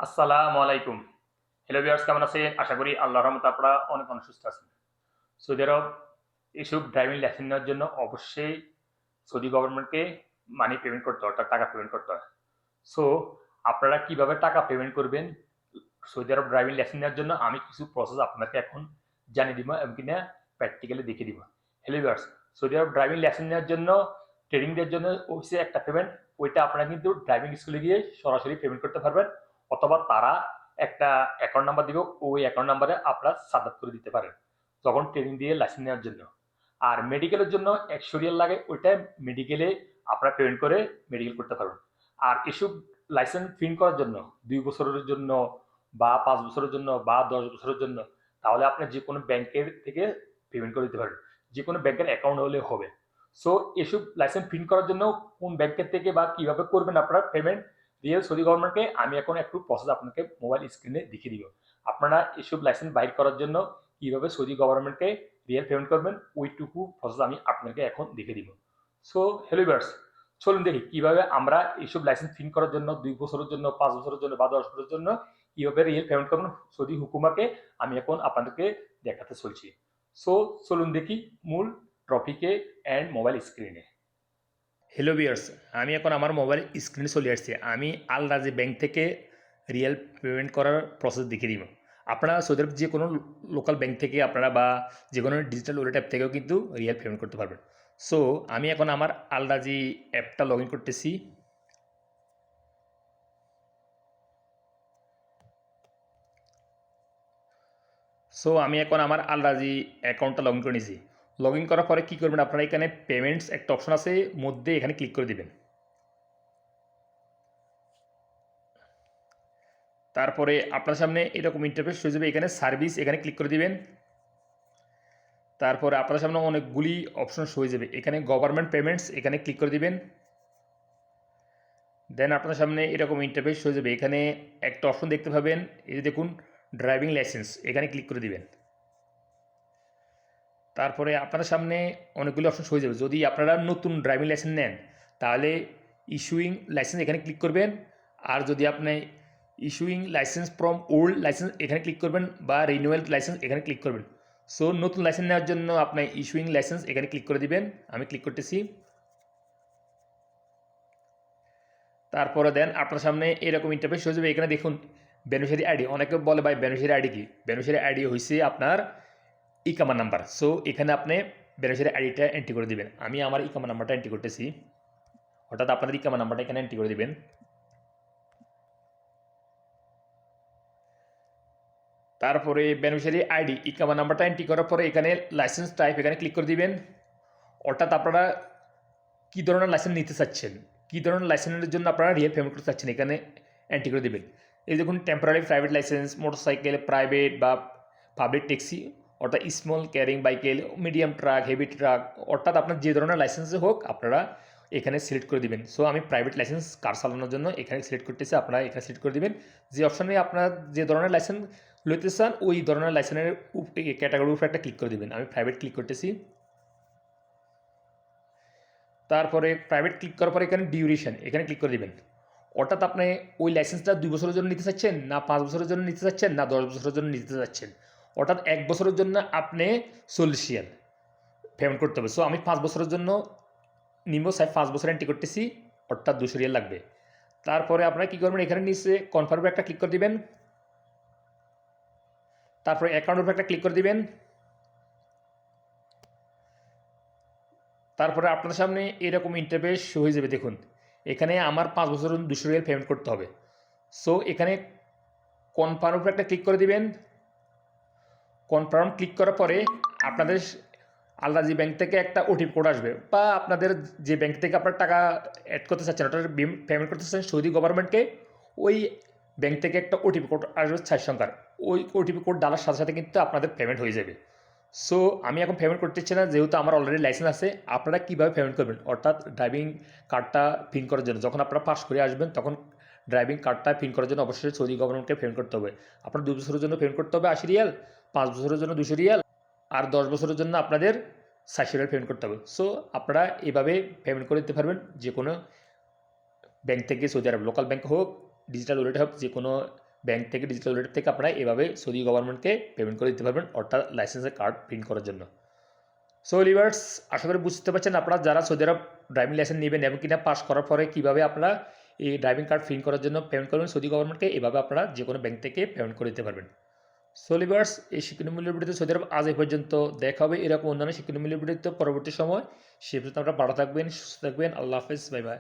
আসসালামু আলাইকুম। Hello viewers, কেমন আছেন? আশা করি আল্লাহর রহমতে আপনারা অনেক সুস্থ আছেন। সৌদি আরব এসব ড্রাইভিং লাইসেন্স নেওয়ার জন্য অবশ্যই সৌদি গভর্নমেন্টকে মানি পেমেন্ট করতে হয়, অর্থাৎ টাকা পেমেন্ট করতে হয়। সো আপনারা কিভাবে টাকা পেমেন্ট করবেন সৌদি আরব ড্রাইভিং লাইসেন্স নেওয়ার জন্য আমি কিছু প্রসেস আপনাকে এখন জানিয়ে দিব এবং কিনা প্র্যাকটিক্যালি দেখিয়ে দিব। হ্যালো ভিউয়ার্স, সৌদি আরব ড্রাইভিং লাইসেন্স নেওয়ার জন্য ট্রেনিং দেওয়ার জন্য হচ্ছে একটা পেমেন্ট। ওইটা আপনারা কিন্তু ড্রাইভিং স্কুলে গিয়ে সরাসরি পেমেন্ট করতে পারবেন, অথবা তারা একটা অ্যাকাউন্ট নাম্বার দিব, ওই অ্যাকাউন্ট নাম্বারে আপনারা সাবমিট করে দিতে পারেন তখন ট্রেনিং দিয়ে লাইসেন্স নেওয়ার জন্য। আর মেডিকেলের জন্য 100 রিয়াল লাগে, ওইটা মেডিকেলে আপনারা পেমেন্ট করে মেডিকেল করতে পারবেন। আর এসব লাইসেন্স প্রিন্ট করার জন্য 2 বছরের জন্য বা 5 বছরের জন্য বা 10 বছরের জন্য, তাহলে আপনি যে কোনো ব্যাংকের থেকে পেমেন্ট করে দিতে পারেন, যে কোনো ব্যাংকের অ্যাকাউন্ট হলে হবে। সো এসব লাইসেন্স প্রিন্ট করার জন্য কোন ব্যাংকের থেকে বা কিভাবে করবেন আপনারা পেমেন্ট রিয়েল সৌদি গভর্নমেন্টকে, আমি এখন একটু প্রসেস আপনাকে মোবাইল স্ক্রিনে দেখিয়ে দিব। আপনারা এসব লাইসেন্স বাইর করার জন্য কিভাবে সৌদি গভর্নমেন্টকে রিয়েল পেমেন্ট করবেন ওইটুকু প্রসেস আমি আপনাকে এখন দেখিয়ে দিব। সো হ্যালো ভিউয়ার্স, চলুন দেখি কিভাবে আমরা এইসব লাইসেন্স প্রিন্ট করার জন্য 2 বছরের জন্য, 5 বছরের জন্য বা 10 বছরের জন্য কিভাবে রিয়েল পেমেন্ট করবেন সৌদি হুকুমাকে, আমি এখন আপনাদেরকে দেখাতে চলছি। সো চলুন দেখি মূল টপিকে অ্যান্ড মোবাইল স্ক্রিনে। হ্যালো ভিউয়ার্স, আমি এখন আমার মোবাইল স্ক্রিনে চলে আসছি। আমি আল রাজি ব্যাংক থেকে রিয়েল পেমেন্ট করার প্রসেস দেখিয়ে দিব। আপনারা সৌদি আরব যে কোনো লোকাল ব্যাংক থেকে আপনারা বা যে কোনো ডিজিটাল ওয়ালেট অ্যাপ থেকেও কিন্তু রিয়েল পেমেন্ট করতে পারবেন। সো আমি এখন আমার আল রাজি অ্যাপটা লগ ইন করতেছি। সো আমি এখন আমার আল রাজি অ্যাকাউন্টটা লগ ইন করে নিয়েছি। লগ ইন করার পরে কী করবেন, আপনারা এখানে পেমেন্টস একটা অপশন আছে মধ্যে, এখানে ক্লিক করে দেবেন। তারপরে আপনার সামনে এরকম ইন্টারফেস হয়ে যাবে, এখানে সার্ভিস এখানে ক্লিক করে দিবেন। তারপরে আপনার সামনে অনেকগুলি অপশন হয়ে যাবে, এখানে গভর্নমেন্ট পেমেন্টস এখানে ক্লিক করে দিবেন। দেন আপনার সামনে এরকম ইন্টারফেস হয়ে যাবে, এখানে একটা অপশন দেখতে পাবেন, এই যে দেখুন ড্রাইভিং লাইসেন্স, এখানে ক্লিক করে দিবেন। তারপরে আপনার সামনে অনেকগুলি অপশন হয়ে যাবে। যদি আপনারা নতুন ড্রাইভিং লাইসেন্স নেন তাহলে ইস্যুইং লাইসেন্স এখানে ক্লিক করবেন। আর যদি আপনি issuing licence from old licence এখানে ক্লিক করবেন, বা রিনিউয়াল লাইসেন্স এখানে ক্লিক করবেন। সো নতুন লাইসেন্স নেওয়ার জন্য আপনি ইস্যুইং লাইসেন্স এখানে ক্লিক করে দিবেন। আমি ক্লিক করতেছি। তারপরে দেন আপনার সামনে এরকম ইন্টারফেস হয়ে যাবে, এখানে দেখুন বেনিফিশিয়ারি আইডি। অনেকে বলে ভাই বেনিফিশিয়ারি আইডি কি? বেনিফিশিয়ারি আইডি হয়েছে আপনার ইকামা নাম্বার। সো এখানে আপনি বেনিফিশিয়ারি আইডিটা এন্ট্রি করে দিবেন। আমি আমার ইকামা নাম্বারটা এন্ট্রি করতেছি, অর্থাৎ আপনাদের ইকামা নাম্বারটা এখানে এন্ট্রি করে দিবেন। তারপরে বেনিফিশিয়ারি আইডি ইকামা নাম্বারটা এন্ট্রি করার পরে এখানে লাইসেন্স টাইপ এখানে ক্লিক করে দিবেন। অর্থাৎ আপনারা কী ধরনের লাইসেন্স নিতে চাচ্ছেন, কী ধরনের লাইসেন্সের জন্য আপনারা রিয়েল পেমেন্ট করতে চাচ্ছেন এখানে এন্ট্রি করে দেবেন। এই দেখুন temporary private licence, motorcycle, private বা পাবলিক ট্যাক্সি, অর্থাৎ small carrying vehicle, medium truck, heavy truck, অর্থাৎ আপনার যে ধরনের লাইসেন্সে হোক আপনারা এখানে সিলেক্ট করে দিবেন। সো আমি প্রাইভেট লাইসেন্স কার চালানোর জন্য এখানে সিলেক্ট করতেছি, আপনারা এখানে সিলেক্ট করে দিবেন। যে অপশানে আপনার যে ধরনের লাইসেন্স লইতে চান ওই ধরনের লাইসেন্সের ক্যাটাগরির উপরে একটা ক্লিক করে দেবেন। আমি প্রাইভেট ক্লিক করতেছি। তারপরে প্রাইভেট ক্লিক করার পরে এখানে ডিউরেশন এখানে ক্লিক করে দেবেন। অর্থাৎ আপনি ওই লাইসেন্সটা 2 বছরের জন্য নিতে চাচ্ছেন, না 5 বছরের জন্য নিতে চাচ্ছেন, না 10 বছরের জন্য নিতে চাচ্ছেন। অর্থাৎ 1 বছরের জন্য আপনি 40 রিয়াল পেমেন্ট করতে হবে। সো আমি 5 বছরের জন্য নিম্ন সাইজ 5 বছর এন্ট্রি করতেছি, অর্থাৎ 200 রিয়াল লাগবে। তারপরে আপনারা কী করবেন, এখানে নিচে কনফার্মে একটা ক্লিক করে দিবেন। তারপরে অ্যাকাউন্টের উপর একটা ক্লিক করে দিবেন। তারপরে আপনার সামনে এরকম ইন্টারফেস হয়ে যাবে, দেখুন এখানে আমার 5 বছরের 200 রিয়াল পেমেন্ট করতে হবে। সো এখানে কনফার্ম উপর একটা ক্লিক করে দিবেন। কনফার্ম ক্লিক করার পরে আপনাদের আল রাজি ব্যাংক থেকে একটা ওটিপি কোড আসবে, বা আপনাদের যে ব্যাংক থেকে আপনার টাকা অ্যাড করতে চাচ্ছেন, ওটা পেমেন্ট করতে চাচ্ছেন সৌদি গভর্নমেন্টকে, ওই ব্যাংক থেকে একটা ওটিপি কোড আসবে 6 সংখ্যার। ওই ওটিপি কোড ডালার সাথে সাথে কিন্তু আপনাদের পেমেন্ট হয়ে যাবে। সো আমি এখন পেমেন্ট করতেছি না, যেহেতু আমার অলরেডি লাইসেন্স আছে। আপনারা কীভাবে পেমেন্ট করবেন, অর্থাৎ ড্রাইভিং কার্ডটা প্রিন্ট করার জন্য যখন আপনারা পাস করে আসবেন তখন ড্রাইভিং কার্ডটা প্রিন্ট করার জন্য অবশ্যই সৌদি গভর্নমেন্টকে পেমেন্ট করতে হবে। আপনার 2 বছরের জন্য পেমেন্ট করতে হবে 80 রিয়াল, 5 বছরের জন্য 200 রিয়াল, আর 10 বছরের জন্য আপনাদের 60 রিয়াল পেমেন্ট করতে হবে। সো আপনারা এভাবে পেমেন্ট করে দিতে পারবেন যে কোনো ব্যাংক থেকে, সৌদি আরব লোকাল ব্যাংক হোক, ডিজিটাল ওয়ালেট হোক, যে কোনো ব্যাংক থেকে ডিজিটাল ওয়ালেট থেকে আপনারা এভাবে সৌদি গভর্নমেন্টকে পেমেন্ট করে দিতে পারবেন, অর্থাৎ লাইসেন্সের কার্ড প্রিন্ট করার জন্য। সো লিভার্স, আশা করি বুঝতে পারছেন আপনারা যারা সৌদি আরব ড্রাইভিং লাইসেন্স নেবেন এবং কিনা পাস করার পরে কীভাবে আপনারা এই ড্রাইভিং কার্ড প্রিন্ট করার জন্য পেমেন্ট করবেন সৌদি গভর্নমেন্টকে, এভাবে আপনারা যে কোনো ব্যাংক থেকে পেমেন্ট করে দিতে পারবেন। সো লিভার্স, এই শিক্ষণমূল্যের ভিডিওতে সৌদি আরব আজ এই পর্যন্ত। দেখা হবে এরকম অন্যান্য শিক্ষণমূল্যের ভিডিওতে পরবর্তী সময়। সে পর্যন্ত আপনারা ভালো থাকবেন, সুস্থ থাকবেন। আল্লাহ হাফেজ, বাই বাই।